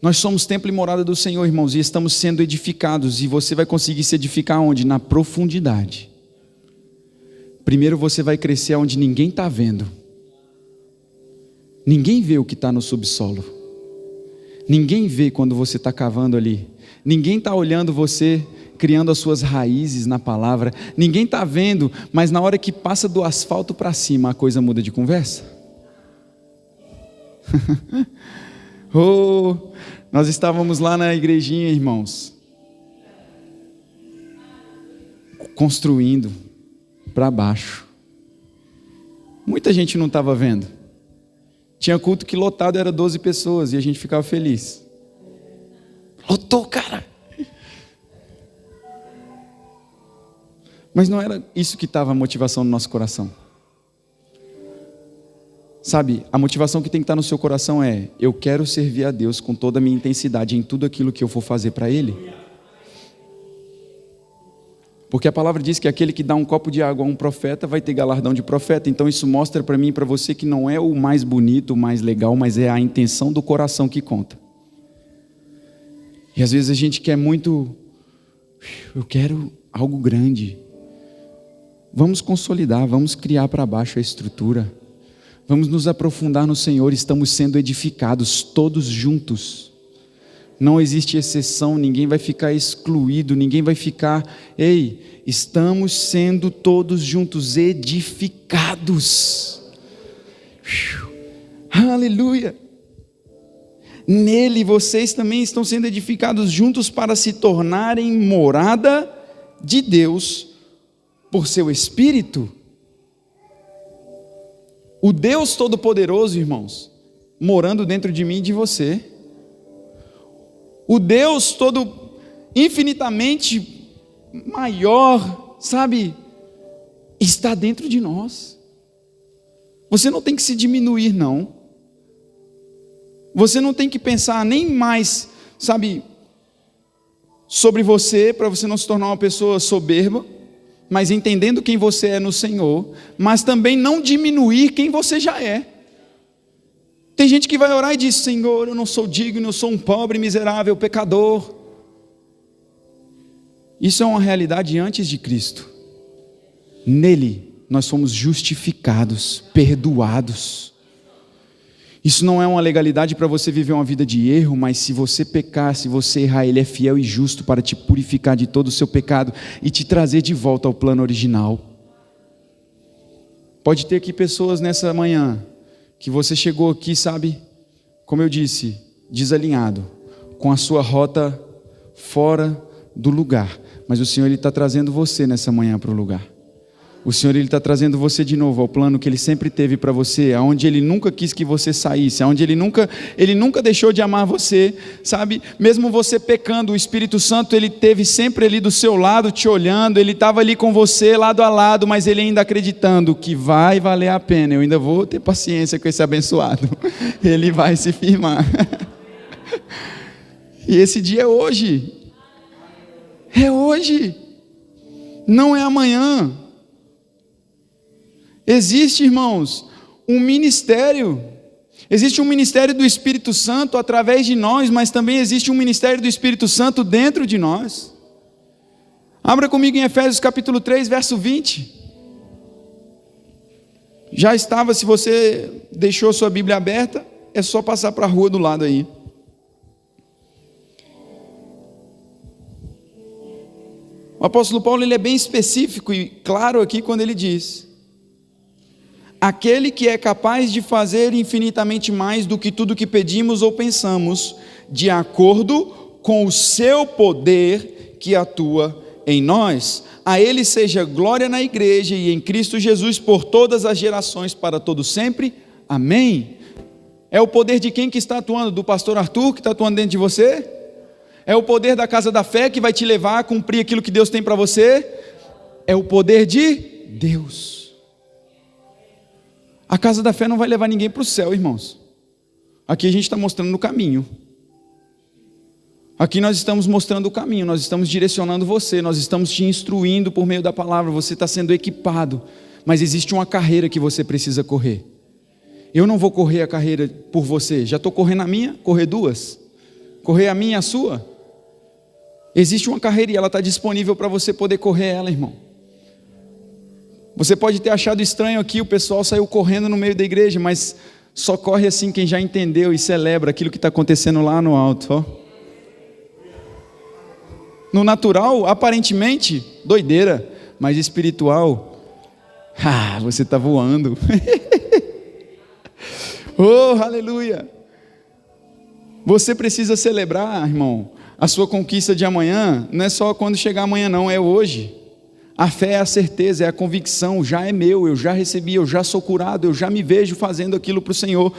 Nós somos templo e morada do Senhor, irmãos, e estamos sendo edificados. E você vai conseguir se edificar onde? Na profundidade. Primeiro você vai crescer onde ninguém está vendo. Ninguém vê o que está no subsolo. Ninguém vê quando você está cavando ali. Ninguém está olhando você, criando as suas raízes na palavra. Ninguém está vendo, mas na hora que passa do asfalto para cima, a coisa muda de conversa. Oh, nós estávamos lá na igrejinha, irmãos, construindo para baixo. Muita gente não estava vendo. Tinha culto que lotado era 12 pessoas e a gente ficava feliz. Lotou, cara. Mas não era isso que estava a motivação no nosso coração. Sabe, a motivação que tem que estar no seu coração é: eu quero servir a Deus com toda a minha intensidade em tudo aquilo que eu for fazer para Ele. Porque a palavra diz que aquele que dá um copo de água a um profeta vai ter galardão de profeta. Então isso mostra para mim e para você que não é o mais bonito, o mais legal, mas é a intenção do coração que conta. E às vezes a gente quer muito, eu quero algo grande. Vamos consolidar, vamos criar para baixo a estrutura. Vamos nos aprofundar no Senhor, estamos sendo edificados todos juntos. Não existe exceção, ninguém vai ficar excluído, ninguém vai ficar... Ei, estamos sendo todos juntos edificados. Aleluia! Nele vocês também estão sendo edificados juntos para se tornarem morada de Deus por seu Espírito. O Deus Todo-Poderoso, irmãos, morando dentro de mim e de você. O Deus todo infinitamente maior, sabe, está dentro de nós. Você não tem que se diminuir, não. Você não tem que pensar nem mais, sabe, sobre você, para você não se tornar uma pessoa soberba, mas entendendo quem você é no Senhor, mas também não diminuir quem você já é. Tem gente que vai orar e diz: Senhor, eu não sou digno, eu sou um pobre, miserável, pecador. Isso é uma realidade antes de Cristo. Nele nós fomos justificados, perdoados. Isso não é uma legalidade para você viver uma vida de erro, mas se você pecar, se você errar, Ele é fiel e justo para te purificar de todo o seu pecado e te trazer de volta ao plano original. Pode ter aqui pessoas nessa manhã que você chegou aqui, sabe, como eu disse, desalinhado, com a sua rota fora do lugar, mas o Senhor está trazendo você nessa manhã para o lugar. O Senhor está trazendo você de novo ao plano que Ele sempre teve para você, aonde Ele nunca quis que você saísse, aonde Ele nunca deixou de amar você, sabe? Mesmo você pecando, o Espírito Santo, Ele esteve sempre ali do seu lado, te olhando, Ele estava ali com você, lado a lado, mas Ele ainda acreditando que vai valer a pena, eu ainda vou ter paciência com esse abençoado, Ele vai se firmar. E esse dia é hoje, não é amanhã. Existe, irmãos, um ministério. Existe um ministério do Espírito Santo através de nós, mas também existe um ministério do Espírito Santo dentro de nós. Abra comigo em Efésios capítulo 3, verso 20. Já estava, se você deixou sua Bíblia aberta, é só passar para a rua do lado aí. O apóstolo Paulo, ele é bem específico e claro aqui quando ele diz: aquele que é capaz de fazer infinitamente mais do que tudo que pedimos ou pensamos, de acordo com o seu poder que atua em nós. A Ele seja glória na igreja e em Cristo Jesus por todas as gerações, para todo sempre. Amém. É o poder de quem que está atuando? Do pastor Arthur que está atuando dentro de você? É o poder da Casa da Fé que vai te levar a cumprir aquilo que Deus tem para você? É o poder de Deus. A Casa da Fé não vai levar ninguém para o céu, irmãos. Aqui a gente está mostrando o caminho. Aqui nós estamos mostrando o caminho, nós estamos direcionando você, nós estamos te instruindo por meio da palavra, você está sendo equipado. Mas existe uma carreira que você precisa correr. Eu não vou correr a carreira por você, já estou correndo a minha, correr duas. Correr a minha e a sua? Existe uma carreira e ela está disponível para você poder correr ela, irmão. Você pode ter achado estranho aqui, o pessoal saiu correndo no meio da igreja, mas só corre assim quem já entendeu e celebra aquilo que está acontecendo lá no alto. Ó. No natural, aparentemente, doideira, mas espiritual, você está voando. Oh, aleluia! Você precisa celebrar, irmão, a sua conquista de amanhã, não é só quando chegar amanhã não, é hoje. A fé é a certeza, é a convicção, já é meu, eu já recebi, eu já sou curado, eu já me vejo fazendo aquilo para o Senhor.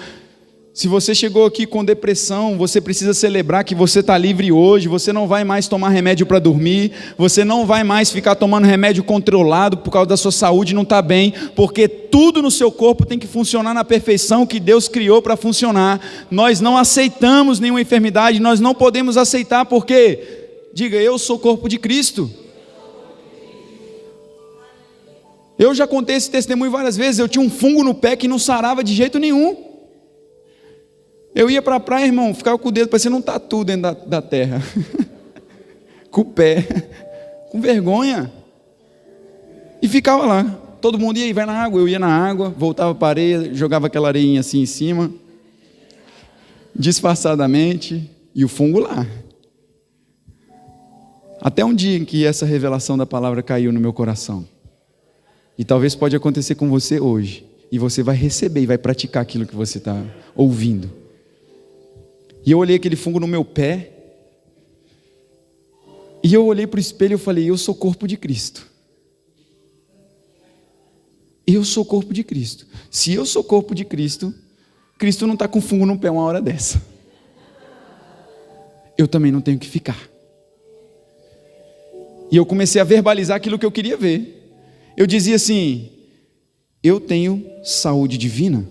Se você chegou aqui com depressão, você precisa celebrar que você está livre hoje, você não vai mais tomar remédio para dormir, você não vai mais ficar tomando remédio controlado por causa da sua saúde não está bem, porque tudo no seu corpo tem que funcionar na perfeição que Deus criou para funcionar. Nós não aceitamos nenhuma enfermidade, nós não podemos aceitar porque, diga, eu sou corpo de Cristo. Eu já contei esse testemunho várias vezes, eu tinha um fungo no pé que não sarava de jeito nenhum. Eu ia para a praia, irmão, ficava com o dedo parecendo um tatu dentro da terra. Com o pé. Com vergonha. E ficava lá. Todo mundo ia e vai na água. Eu ia na água, voltava para a areia, jogava aquela areinha assim em cima. Disfarçadamente. E o fungo lá. Até um dia em que essa revelação da palavra caiu no meu coração. E talvez pode acontecer com você hoje. E você vai receber e vai praticar aquilo que você está ouvindo. E eu olhei aquele fungo no meu pé. E eu olhei para o espelho e eu falei, eu sou corpo de Cristo. Eu sou corpo de Cristo. Se eu sou corpo de Cristo, Cristo não está com fungo no pé uma hora dessa. Eu também não tenho que ficar. E eu comecei a verbalizar aquilo que eu queria ver. Eu dizia assim, eu tenho saúde divina.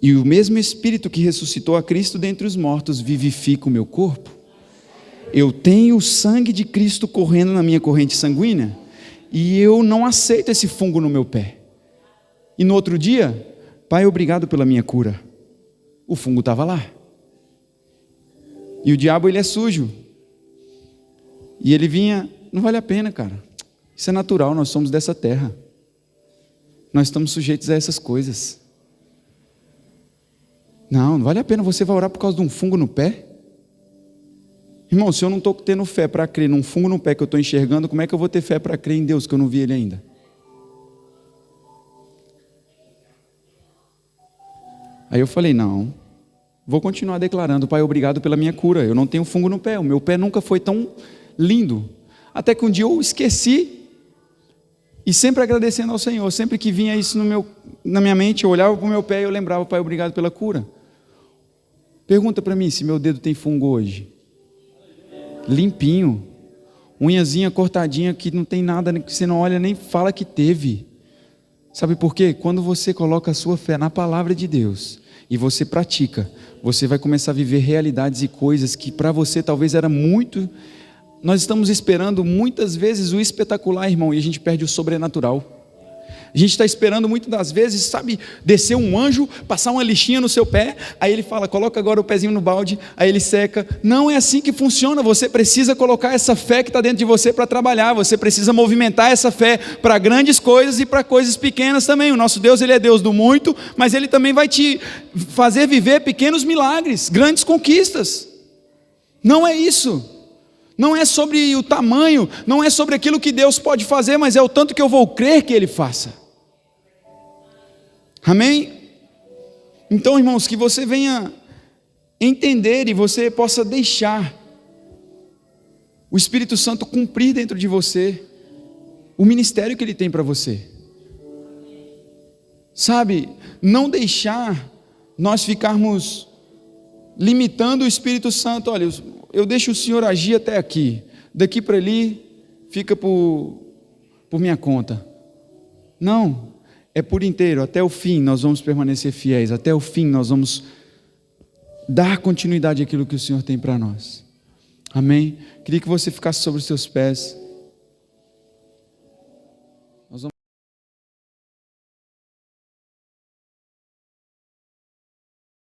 E o mesmo Espírito que ressuscitou a Cristo dentre os mortos vivifica o meu corpo. Eu tenho o sangue de Cristo correndo na minha corrente sanguínea. E eu não aceito esse fungo no meu pé. E no outro dia, Pai, obrigado pela minha cura. O fungo estava lá. E o diabo, ele é sujo. E ele vinha, não vale a pena, cara. Isso é natural, nós somos dessa terra. Nós estamos sujeitos a essas coisas. Não vale a pena, você vai orar por causa de um fungo no pé? Irmão, se eu não estou tendo fé para crer num fungo no pé que eu estou enxergando, como é que eu vou ter fé para crer em Deus que eu não vi Ele ainda? Aí eu falei, não, vou continuar declarando, Pai, obrigado pela minha cura, eu não tenho fungo no pé, o meu pé nunca foi tão lindo, até que um dia eu esqueci, e sempre agradecendo ao Senhor, sempre que vinha isso na minha mente, eu olhava para o meu pé e eu lembrava, Pai, obrigado pela cura. Pergunta para mim se meu dedo tem fungo hoje. Limpinho, unhazinha cortadinha que não tem nada, que você não olha nem fala que teve. Sabe por quê? Quando você coloca a sua fé na palavra de Deus e você pratica, você vai começar a viver realidades e coisas que para você talvez era muito. Nós estamos esperando muitas vezes o espetacular, irmão, e a gente perde o sobrenatural. A gente está esperando muitas das vezes, sabe, descer um anjo, passar uma lixinha no seu pé, aí ele fala, coloca agora o pezinho no balde, aí ele seca. Não é assim que funciona, você precisa colocar essa fé que está dentro de você para trabalhar, você precisa movimentar essa fé para grandes coisas e para coisas pequenas também. O nosso Deus, Ele é Deus do muito, mas Ele também vai te fazer viver pequenos milagres, grandes conquistas. Não é isso. Não é sobre o tamanho, não é sobre aquilo que Deus pode fazer, mas é o tanto que eu vou crer que Ele faça. Amém? Então, irmãos, que você venha entender e você possa deixar o Espírito Santo cumprir dentro de você o ministério que Ele tem para você. Sabe, não deixar nós ficarmos limitando o Espírito Santo. Olha, eu deixo o Senhor agir até aqui, daqui para ali fica por minha conta. Não, é por inteiro, até o fim nós vamos permanecer fiéis, até o fim nós vamos dar continuidade àquilo que o Senhor tem para nós. Amém? Queria que você ficasse sobre os seus pés.